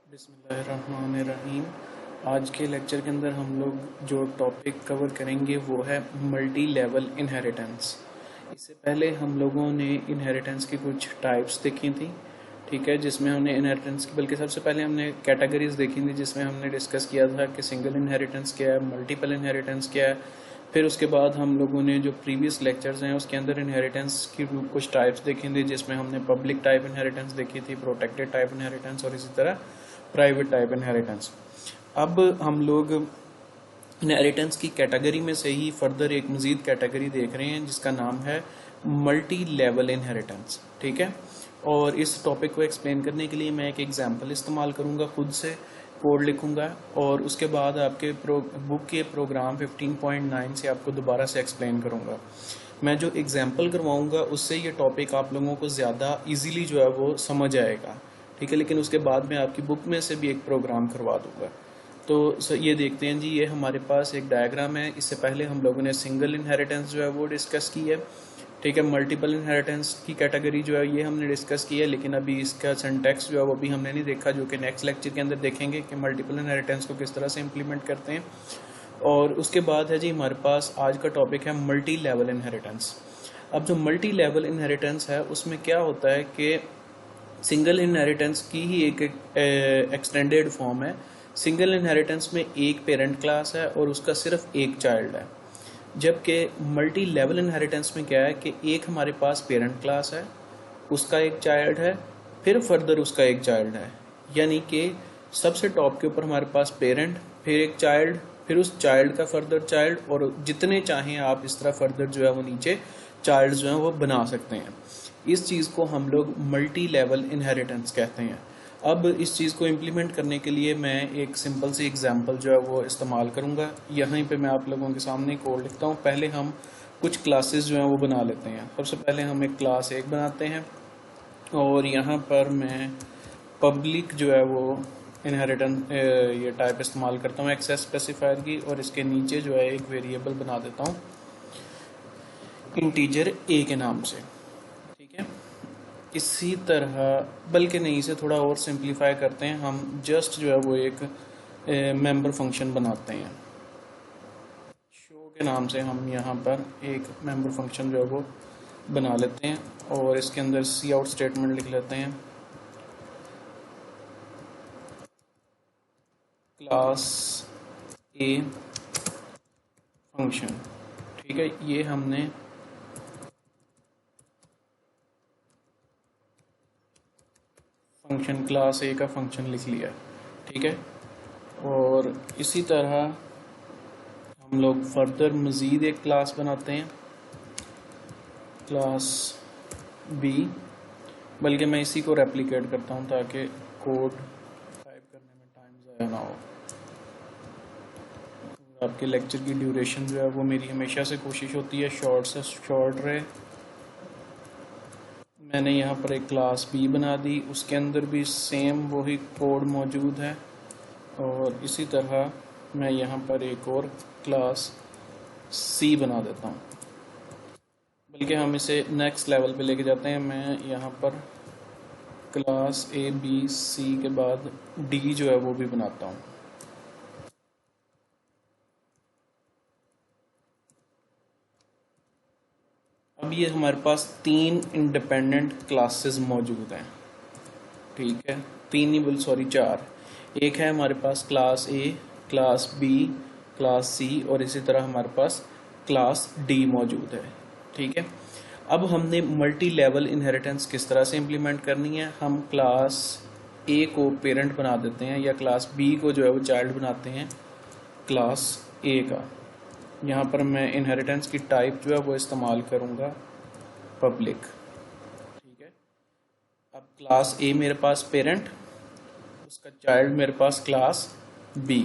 बिस्मिल्लाहिर्रहमानिर्रहीम। आज के लेक्चर के अंदर हम लोग जो टॉपिक कवर करेंगे वो है मल्टी लेवल इनहेरिटेंस। इससे पहले हम लोगों ने इनहेरिटेंस की कुछ टाइप्स देखी थी, ठीक है, जिसमें हमने इनहेरिटेंस की बल्कि सबसे पहले हमने कैटेगरीज देखी थी, जिसमें हमने डिस्कस किया था कि सिंगल इनहेरिटेंस क्या है, मल्टीपल इनहेरिटेंस क्या है। फिर उसके बाद हम लोगों ने जो प्रीवियस लेक्चर्स हैं उसके अंदर इनहेरिटेंस की कुछ टाइप्स देखी थी, जिसमें हमने पब्लिक टाइप इनहेरिटेंस देखी थी, प्रोटेक्टेड टाइप इनहेरिटेंस और इसी तरह प्राइवेट टाइप इनहेरिटेंस। अब हम लोग इनहेरिटेंस की कैटेगरी में से ही फर्दर एक मजीद कैटेगरी देख रहे हैं जिसका नाम है मल्टी लेवल इनहेरिटेंस, ठीक है। और इस टॉपिक को एक्सप्लेन करने के लिए मैं एक एग्जांपल इस्तेमाल करूंगा, खुद से कोड लिखूंगा और उसके बाद आपके बुक के प्रोग्राम 15.9 से आपको दोबारा से एक्सप्लेन करूंगा। मैं जो एग्जांपल करवाऊंगा उससे ये टॉपिक आप लोगों को ज़्यादा इजीली जो है वो समझ आएगा, ठीक है। लेकिन उसके बाद मैं आपकी बुक में से भी एक प्रोग्राम करवा दूंगा। तो ये देखते हैं जी, ये हमारे पास एक डायग्राम है। इससे पहले हम लोगों ने सिंगल इनहेरिटेंस जो है वो डिस्कस की है, ठीक है। मल्टीपल इनहेरिटेंस की कैटेगरी जो है ये हमने डिस्कस की है, लेकिन अभी इसका सिंटैक्स जो है वो भी हमने नहीं देखा, जो कि नेक्स्ट लेक्चर के अंदर देखेंगे कि मल्टीपल इनहेरिटेंस को किस तरह से इम्प्लीमेंट करते हैं। और उसके बाद है जी हमारे पास आज का टॉपिक है मल्टी लेवल इनहेरिटेंस। अब जो मल्टी लेवल इनहेरिटेंस है उसमें क्या होता है कि सिंगल इनहेरिटेंस की ही एक एक्सटेंडेड फॉर्म है। सिंगल इनहेरिटेंस में एक पेरेंट क्लास है और उसका सिर्फ एक चाइल्ड है, जबकि मल्टी लेवल इनहेरिटेंस में क्या है कि एक हमारे पास पेरेंट क्लास है, उसका एक चाइल्ड है, फिर फर्दर उसका एक चाइल्ड है। यानी कि सबसे टॉप के ऊपर हमारे पास पेरेंट, फिर एक चाइल्ड, फिर उस चाइल्ड का फर्दर चाइल्ड, और जितने चाहें आप इस तरह फर्दर जो है वो नीचे चाइल्ड जो है वो बना सकते हैं। इस चीज़ को हम लोग मल्टी लेवल इनहेरिटेंस कहते हैं। अब इस चीज़ को इम्प्लीमेंट करने के लिए मैं एक सिंपल सी एग्जांपल जो है वो इस्तेमाल करूँगा। यहीं पे मैं आप लोगों के सामने कोड लिखता हूँ। पहले हम कुछ क्लासेस जो हैं वो बना लेते हैं। सबसे पहले हम एक क्लास 1 बनाते हैं और यहाँ पर मैं पब्लिक जो है वो इनहेरिटेंस ये टाइप इस्तेमाल करता हूँ एक्सेस स्पेसिफायर की, और इसके नीचे जो है एक वेरिएबल बना देता हूँ इंटीजर ए के नाम से, ठीक है। इसी तरह बल्कि नहीं, इसे थोड़ा और सिंप्लीफाई करते हैं, हम जस्ट जो है वो एक मेंबर फंक्शन बनाते हैं। शो के नाम से हम यहाँ पर एक मेंबर फंक्शन जो है वो बना लेते हैं और इसके अंदर सी आउट स्टेटमेंट लिख लेते हैं। क्लास ए फंक्शन, ठीक है। ये हमने फंक्शन क्लास ए का फंक्शन लिख लिया, ठीक है। और इसी तरह हम लोग फर्दर मज़ीद एक क्लास बनाते हैं, क्लास बी। बल्कि मैं इसी को रेप्लिकेट करता हूँ ताकि कोड टाइप करने में टाइम ज़ाया ना हो। आपके लेक्चर की ड्यूरेशन जो है वो मेरी हमेशा से कोशिश होती है शॉर्ट से शॉर्ट रहे। मैंने यहाँ पर एक क्लास बी बना दी, उसके अंदर भी सेम वही कोड मौजूद है। और इसी तरह मैं यहाँ पर एक और क्लास सी बना देता हूँ। बल्कि हम इसे नेक्स्ट लेवल पे लेके जाते हैं। मैं यहाँ पर क्लास ए बी सी के बाद डी जो है वो भी बनाता हूँ। अब ये हमारे पास 3 इंडिपेंडेंट क्लासेस मौजूद हैं, ठीक है। 3 ही बोल सॉरी 4। एक है हमारे पास class A, class B, class C, और इसी तरह हमारे पास क्लास डी मौजूद है, ठीक है। अब हमने मल्टी लेवल इनहेरिटेंस किस तरह से इम्प्लीमेंट करनी है। हम क्लास ए को पेरेंट बना देते हैं, या क्लास बी को जो है वो चाइल्ड बनाते हैं क्लास ए का। यहाँ पर मैं इनहेरिटेंस की टाइप जो है वो इस्तेमाल करूँगा पब्लिक, ठीक है। अब क्लास ए मेरे पास पेरेंट, उसका चाइल्ड मेरे पास क्लास बी।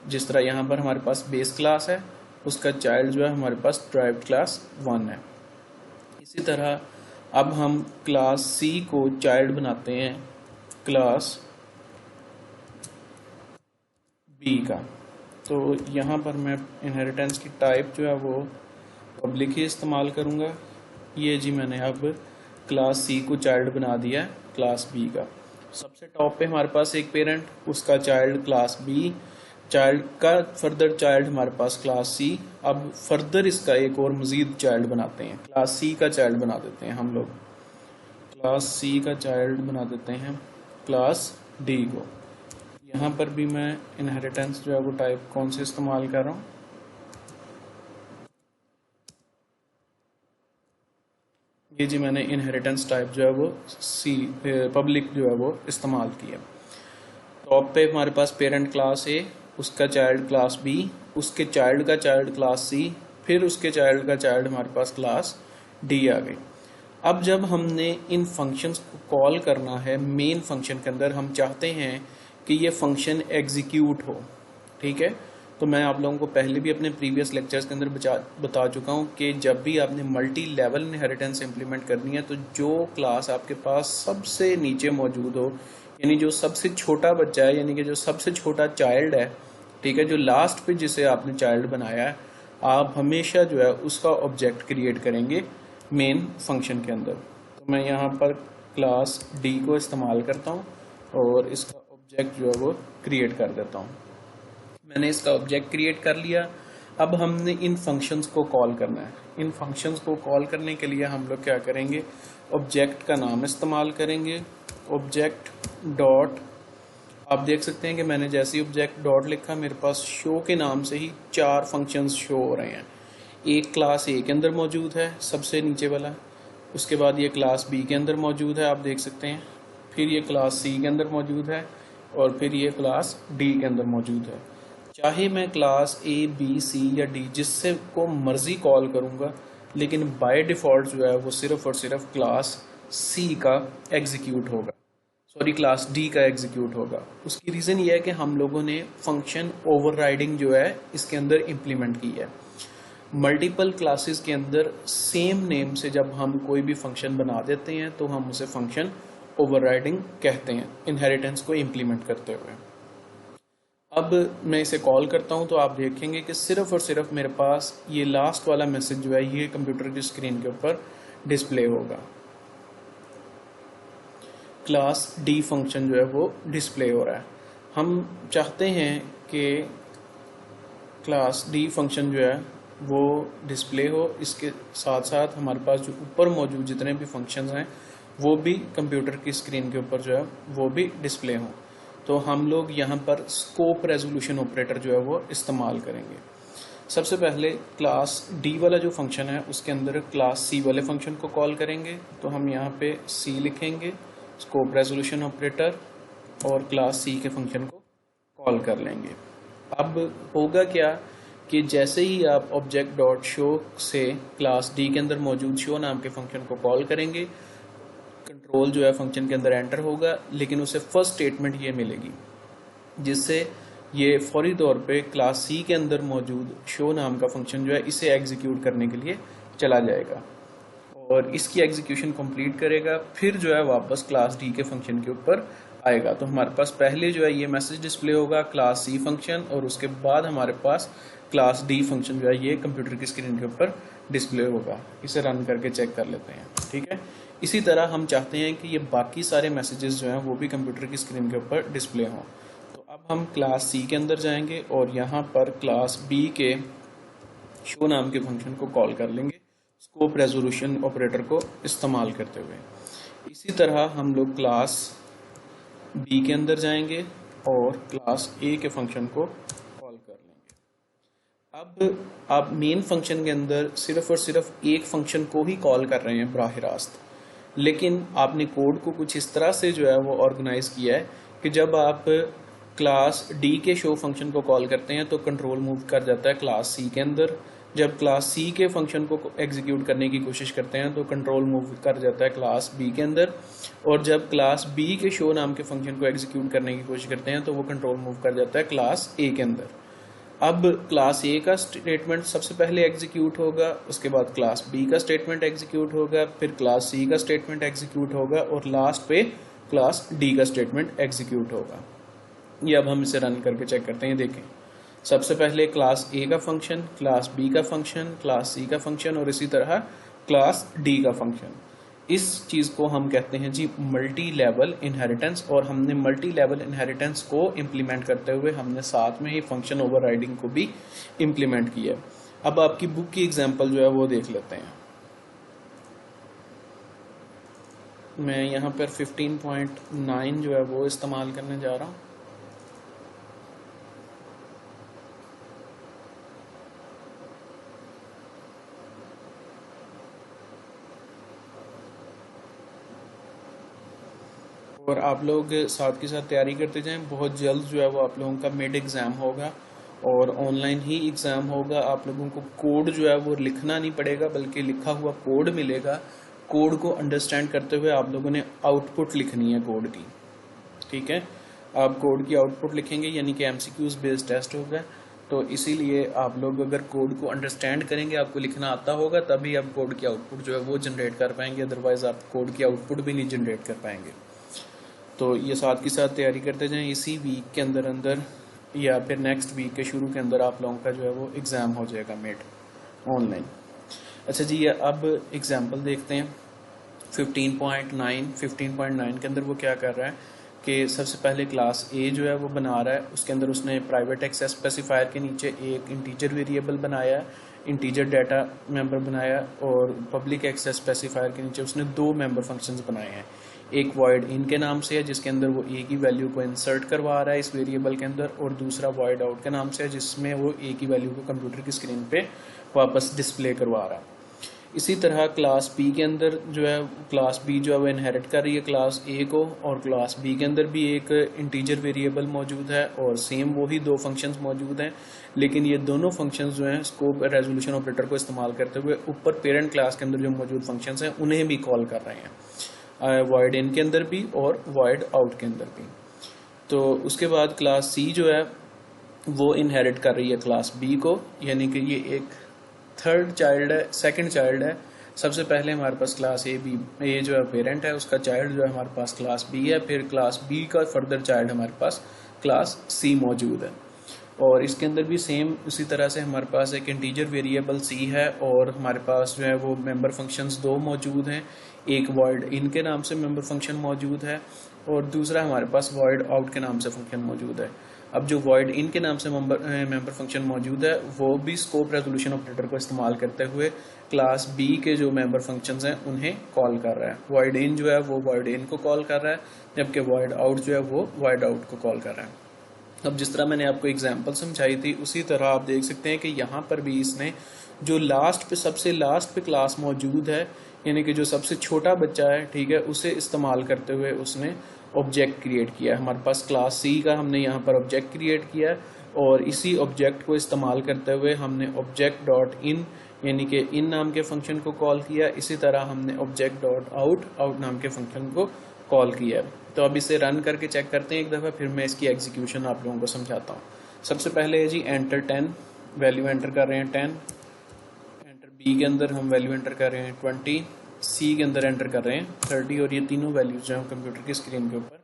जिस तरह यहाँ पर हमारे पास बेस क्लास है, उसका चाइल्ड जो है हमारे पास ड्राइव्ड क्लास 1 है। इसी तरह अब हम क्लास सी को चाइल्ड बनाते हैं क्लास बी का। तो यहाँ पर मैं इनहेरिटेंस की टाइप जो है वो पब्लिक ही इस्तेमाल करूँगा। ये जी मैंने अब क्लास सी को चाइल्ड बना दिया है क्लास बी का। सबसे टॉप पे हमारे पास एक पेरेंट, उसका चाइल्ड क्लास बी, चाइल्ड का फर्दर चाइल्ड हमारे पास क्लास सी। अब फर्दर इसका एक और मजीद चाइल्ड बनाते हैं, क्लास सी का चाइल्ड बना देते हैं हम लोग, क्लास सी का चाइल्ड बना देते हैं क्लास डी को। यहाँ पर भी मैं इनहेरिटेंस जो है वो टाइप कौन से इस्तेमाल कर रहा हूँ, ये जी मैंने इनहेरिटेंस टाइप जो है वो सी पब्लिक जो है वो इस्तेमाल किया। टॉप पे हमारे पास पेरेंट क्लास ए, उसका चाइल्ड क्लास बी, उसके चाइल्ड का चाइल्ड क्लास सी, फिर उसके चाइल्ड का चाइल्ड हमारे पास क्लास डी आ गई। अब जब हमने इन फंक्शंस को कॉल करना है मेन फंक्शन के अंदर, हम चाहते हैं कि ये फंक्शन एग्जीक्यूट हो, ठीक है। तो मैं आप लोगों को पहले भी अपने प्रीवियस लेक्चर्स के अंदर बता चुका हूँ कि जब भी आपने मल्टी लेवल इनहेरिटेंस इंप्लीमेंट करनी है तो जो क्लास आपके पास सबसे नीचे मौजूद हो, यानी जो सबसे छोटा बच्चा है, यानी कि जो सबसे छोटा चाइल्ड है, ठीक है, जो लास्ट पे जिसे आपने चाइल्ड बनाया है, आप हमेशा जो है उसका ऑब्जेक्ट क्रिएट करेंगे मेन फंक्शन के अंदर। तो मैं यहाँ पर क्लास डी को इस्तेमाल करता हूँ और इसका ऑब्जेक्ट जो है वो क्रिएट कर देता हूँ। मैंने इसका ऑब्जेक्ट क्रिएट कर लिया। अब हमने इन फंक्शंस को कॉल करना है। इन फंक्शंस को कॉल करने के लिए हम लोग क्या करेंगे, ऑब्जेक्ट का नाम इस्तेमाल करेंगे, ऑब्जेक्ट डॉट। आप देख सकते हैं कि मैंने जैसे ही ऑब्जेक्ट डॉट लिखा, मेरे पास शो के नाम से ही 4 फंक्शंस शो हो रहे हैं। एक क्लास ए के अंदर मौजूद है सबसे नीचे वाला, उसके बाद ये क्लास बी के अंदर मौजूद है, आप देख सकते हैं, फिर ये क्लास सी के अंदर मौजूद है और फिर ये क्लास डी के अंदर मौजूद है। चाहे मैं क्लास ए बी सी या डी जिससे को मर्जी कॉल करूंगा, लेकिन बाय डिफ़ॉल्ट जो है वो सिर्फ और सिर्फ क्लास सी का एग्जीक्यूट होगा, क्लास डी का एग्जीक्यूट होगा। उसकी रीज़न ये है कि हम लोगों ने फंक्शन ओवरराइडिंग जो है इसके अंदर इम्प्लीमेंट की है। मल्टीपल क्लासेस के अंदर सेम नेम से जब हम कोई भी फंक्शन बना देते हैं तो हम उसे फंक्शन ओवरराइडिंग कहते हैं, इनहेरिटेंस को इम्प्लीमेंट करते हुए। अब मैं इसे कॉल करता हूं तो आप देखेंगे कि सिर्फ और सिर्फ मेरे पास ये लास्ट वाला मैसेज जो है ये कंप्यूटर की स्क्रीन के ऊपर डिस्प्ले होगा। क्लास डी फंक्शन जो है वो डिस्प्ले हो रहा है। हम चाहते हैं कि क्लास डी फंक्शन जो है वो डिस्प्ले हो, इसके साथ साथ हमारे पास जो ऊपर मौजूद जितने भी फंक्शंस हैं वो भी कंप्यूटर की स्क्रीन के ऊपर जो है वो भी डिस्प्ले हों। तो हम लोग यहाँ पर स्कोप रेजोल्यूशन ऑपरेटर जो है वो इस्तेमाल करेंगे। सबसे पहले क्लास डी वाला जो फंक्शन है उसके अंदर क्लास सी वाले फंक्शन को कॉल करेंगे। तो हम यहाँ पे सी लिखेंगे, स्कोप रेजोल्यूशन ऑपरेटर, और क्लास सी के फंक्शन को कॉल कर लेंगे। अब होगा क्या कि जैसे ही आप ऑब्जेक्ट डॉट शो से क्लास डी के अंदर मौजूद शो नाम के फंक्शन को कॉल करेंगे, कंट्रोल जो है फंक्शन के अंदर एंटर होगा, लेकिन उसे फर्स्ट स्टेटमेंट ये मिलेगी जिससे ये फौरी तौर पे क्लास सी के अंदर मौजूद शो नाम का फंक्शन जो है इसे एग्जीक्यूट करने के लिए चला जाएगा और इसकी एग्जीक्यूशन कंप्लीट करेगा, फिर जो है वापस क्लास डी के फंक्शन के ऊपर आएगा। तो हमारे पास पहले जो है ये मैसेज डिस्प्ले होगा क्लास सी फंक्शन, और उसके बाद हमारे पास क्लास डी फंक्शन जो है ये कंप्यूटर की स्क्रीन के ऊपर डिस्प्ले होगा। इसे रन करके चेक कर लेते हैं, ठीक है। इसी तरह हम चाहते हैं कि ये बाकी सारे मैसेजेस जो हैं वो भी कंप्यूटर की स्क्रीन के ऊपर डिस्प्ले हों। तो अब हम क्लास सी के अंदर जाएंगे और यहाँ पर क्लास बी के शो नाम के फंक्शन को कॉल कर लेंगे स्कोप रेजोल्यूशन ऑपरेटर को इस्तेमाल करते हुए। इसी तरह हम लोग क्लास बी के अंदर जाएंगे और क्लास ए के फंक्शन को कॉल कर लेंगे। अब आप मेन फंक्शन के अंदर सिर्फ और सिर्फ एक फंक्शन को ही कॉल कर रहे हैं बराह रास्त, लेकिन आपने कोड को कुछ इस तरह से जो है वो ऑर्गेनाइज किया है कि जब आप क्लास डी के शो फंक्शन को कॉल करते हैं तो कंट्रोल मूव कर जाता है क्लास सी के अंदर, जब क्लास सी के फंक्शन को एग्जीक्यूट करने की कोशिश करते हैं तो कंट्रोल मूव कर जाता है क्लास बी के अंदर, और जब क्लास बी के शो नाम के फंक्शन को एग्जीक्यूट करने की कोशिश करते हैं तो वो कंट्रोल मूव कर जाता है क्लास ए के अंदर। अब क्लास ए का स्टेटमेंट सबसे पहले एग्जीक्यूट होगा, उसके बाद क्लास बी का स्टेटमेंट एग्जीक्यूट होगा, फिर क्लास सी का स्टेटमेंट एग्जीक्यूट होगा और लास्ट पे क्लास डी का स्टेटमेंट एग्जीक्यूट होगा। ये अब हम इसे रन करके चेक करते हैं। देखें, सबसे पहले क्लास ए का फंक्शन, क्लास बी का फंक्शन, क्लास सी का फंक्शन और इसी तरह क्लास डी का फंक्शन। इस चीज़ को हम कहते हैं जी मल्टी लेवल इनहेरिटेंस, और हमने मल्टी लेवल इनहेरिटेंस को इम्प्लीमेंट करते हुए हमने साथ में ही फंक्शन ओवरराइडिंग को भी इम्प्लीमेंट किया। अब आपकी बुक की एग्जांपल जो है वो देख लेते हैं। मैं यहाँ पर 15.9 जो है वो इस्तेमाल करने जा रहा हूँ। और आप लोग साथ के साथ तैयारी करते जाएं। बहुत जल्द जो है वो आप लोगों का मिड एग्ज़ाम होगा और ऑनलाइन ही एग्ज़ाम होगा। आप लोगों को कोड जो है वो लिखना नहीं पड़ेगा, बल्कि लिखा हुआ कोड मिलेगा। कोड को अंडरस्टैंड करते हुए आप लोगों ने आउटपुट लिखनी है कोड की, ठीक है। आप कोड की आउटपुट लिखेंगे यानी कि एमसीक्यूज बेस्ड टेस्ट होगा। तो इसीलिए आप लोग अगर कोड को अंडरस्टैंड करेंगे, आपको लिखना आता होगा, तभी आप कोड की आउटपुट जो है वो जनरेट कर पाएंगे, अदरवाइज आप कोड की आउटपुट भी नहीं जनरेट कर पाएंगे। तो ये साथ के साथ तैयारी करते जाएं। इसी वीक के अंदर अंदर या फिर नेक्स्ट वीक के शुरू के अंदर आप लोगों का जो है वो एग्ज़ाम हो जाएगा मिड ऑनलाइन। अच्छा जी, अब एग्जांपल देखते हैं। 15.9 के अंदर वो क्या कर रहा है कि सबसे पहले क्लास ए जो है वो बना रहा है। उसके अंदर उसने प्राइवेट एक्सेस स्पेसिफायर के नीचे एक इंटीजर वेरिएबल बनाया, इंटीजर डाटा मेंबर बनाया, और पब्लिक एक्सेस स्पेसिफायर के नीचे उसने 2 मेंबर फंक्शंस बनाए हैं। एक वॉइड इन के नाम से है जिसके अंदर वो ए की वैल्यू को इंसर्ट करवा रहा है इस वेरिएबल के अंदर, और दूसरा वॉइड आउट के नाम से है जिसमें वो ए की वैल्यू को कंप्यूटर की स्क्रीन पे वापस डिस्प्ले करवा रहा है। इसी तरह क्लास बी के अंदर जो है क्लास बी जो है वो इनहेरिट कर रही है क्लास ए को, और क्लास बी के अंदर भी एक इंटीजर वेरिएबल मौजूद है और सेम वही 2 फंक्शंस मौजूद हैं। लेकिन ये दोनों फंक्शंस जो हैं स्कोप रेजोल्यूशन ऑपरेटर को इस्तेमाल करते हुए ऊपर पेरेंट क्लास के अंदर जो मौजूद फंक्शंस हैं उन्हें भी कॉल कर रहे हैं, वॉइड इन के अंदर भी और वॉइड आउट के अंदर भी। तो उसके बाद क्लास सी जो है वो इनहेरिट कर रही है क्लास बी को, यानी कि ये एक थर्ड चाइल्ड है, सेकंड चाइल्ड है। सबसे पहले हमारे पास क्लास ए जो है पेरेंट है, उसका चाइल्ड जो है हमारे पास क्लास बी है, फिर क्लास बी का फर्दर चाइल्ड हमारे पास क्लास सी मौजूद है। और इसके अंदर भी सेम उसी तरह से हमारे पास एक इंटीजर वेरिएबल सी है, और हमारे पास जो है वो मेंबर फंक्शंस 2 मौजूद हैं। एक वॉइड इन के नाम से मेंबर फंक्शन मौजूद है और दूसरा हमारे पास वॉइड आउट के नाम से फंक्शन मौजूद है। अब जो वॉइड इन के नाम से मेंबर फंक्शन मौजूद है वो भी स्कोप रेजोल्यूशन ऑपरेटर को इस्तेमाल करते हुए क्लास बी के जो मेंबर फंक्शंस हैं उन्हें कॉल कर रहा है। वॉइड इन जो है वो वॉइड इन को कॉल कर रहा है, जबकि वॉइड आउट जो है वो वॉइड आउट को कॉल कर रहा है। अब जिस तरह मैंने आपको एग्जांपल समझाई थी उसी तरह आप देख सकते हैं कि यहाँ पर भी इसने जो सबसे लास्ट पे क्लास मौजूद है, यानी कि जो सबसे छोटा बच्चा है, ठीक है, उसे इस्तेमाल करते हुए उसने ऑब्जेक्ट क्रिएट किया है। हमारे पास क्लास सी का हमने यहाँ पर ऑब्जेक्ट क्रिएट किया है, और इसी ऑब्जेक्ट को इस्तेमाल करते हुए हमने ऑब्जेक्ट डॉट इन यानी कि इन नाम के फंक्शन को कॉल किया। इसी तरह हमने ऑब्जेक्ट डॉट आउट नाम के फंक्शन को कॉल किया है। तो अब इसे रन करके चेक करते हैं एक दफ़ा, फिर मैं इसकी एग्जीक्यूशन आप लोगों को समझाता हूँ। सबसे पहले है जी एंटर 10, वैल्यू एंटर कर रहे हैं 10। एंटर बी के अंदर हम वैल्यू एंटर कर रहे हैं 20, सी के अंदर एंटर कर रहे हैं 30, और ये तीनों वैल्यूज जो हैं कंप्यूटर की स्क्रीन के ऊपर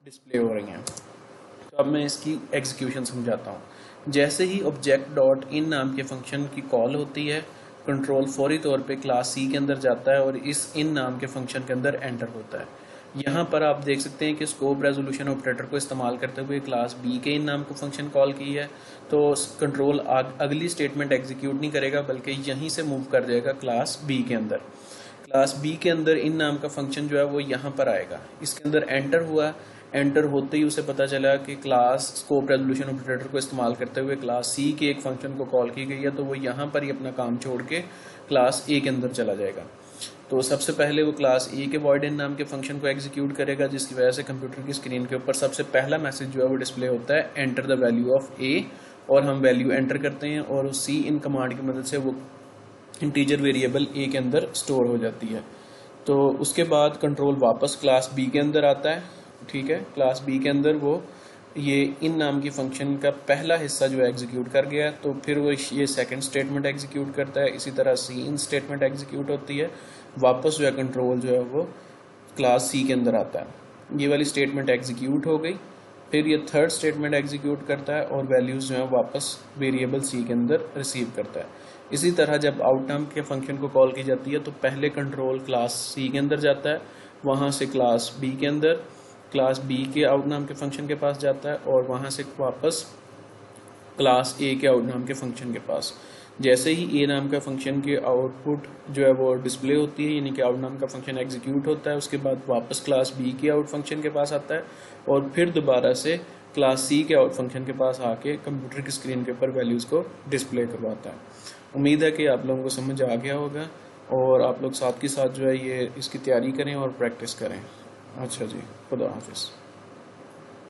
डिस्प्ले हो रही हैं। तो अब मैं इसकी एग्जीक्यूशन समझाता हूँ। जैसे ही ऑब्जेक्ट डॉट इन नाम के फंक्शन की कॉल होती है, कंट्रोल फौरी तौर पे क्लास सी के अंदर जाता है और इस इन नाम के फंक्शन के अंदर एंटर होता है। यहाँ पर आप देख सकते हैं कि स्कोप रेजोल्यूशन ऑपरेटर को इस्तेमाल करते हुए क्लास बी के इन नाम को फंक्शन कॉल की है, तो कंट्रोल अगली स्टेटमेंट एग्जीक्यूट नहीं करेगा बल्कि यहीं से मूव कर जाएगा क्लास बी के अंदर। क्लास बी के अंदर इन नाम का फंक्शन जो है वो यहाँ पर आएगा, इसके अंदर एंटर हुआ। एंटर होते ही उसे पता चला कि क्लास स्कोप रेजोल्यूशन ऑपरेटर को इस्तेमाल करते हुए क्लास सी के एक फंक्शन को कॉल की गई है, तो वो यहाँ पर ही अपना काम छोड़ के क्लास ए के अंदर चला जाएगा। तो सबसे पहले वो क्लास ए के वॉइड इन नाम के फंक्शन को एग्जीक्यूट करेगा, जिसकी वजह से कंप्यूटर की स्क्रीन के ऊपर सबसे पहला मैसेज जो है वो डिस्प्ले होता है, एंटर द वैल्यू ऑफ ए, और हम वैल्यू एंटर करते हैं और सी इन कमांड की मदद से वो इंटीजर वेरिएबल ए के अंदर स्टोर हो जाती है। तो उसके बाद कंट्रोल वापस क्लास बी के अंदर आता है, ठीक है। क्लास बी के अंदर वो ये इन नाम की फंक्शन का पहला हिस्सा जो है एग्जीक्यूट कर गया, तो फिर वो ये सेकंड स्टेटमेंट एग्जीक्यूट करता है। इसी तरह सी इन स्टेटमेंट एग्जीक्यूट होती है, वापस जो है कंट्रोल जो है वो क्लास सी के अंदर आता है। ये वाली स्टेटमेंट एग्जीक्यूट हो गई, फिर ये थर्ड स्टेटमेंट एग्जीक्यूट करता है और वैल्यूज़ जो है वापस वेरिएबल सी के अंदर रिसीव करता है। इसी तरह जब आउट नाम के फंक्शन को कॉल की जाती है तो पहले कंट्रोल क्लास सी के अंदर जाता है, वहाँ से क्लास बी के अंदर, क्लास बी के आउट नाम के फंक्शन के पास जाता है और वहाँ से वापस क्लास ए के आउट नाम के फंक्शन के पास। जैसे ही ए नाम का फंक्शन की आउटपुट जो है वो डिस्प्ले होती है, यानी कि आउट नाम का फंक्शन एग्जीक्यूट होता है, उसके बाद वापस क्लास बी के आउट फंक्शन के पास आता है और फिर दोबारा से क्लास सी के आउट फंक्शन के पास आके कंप्यूटर की स्क्रीन के ऊपर वैल्यूज़ को डिस्प्ले करवाता है। उम्मीद है कि आप लोगों को समझ आ गया होगा और आप लोग साथ के साथ जो है ये इसकी तैयारी करें और प्रैक्टिस करें। अच्छा जी, खुदा हाफिज़।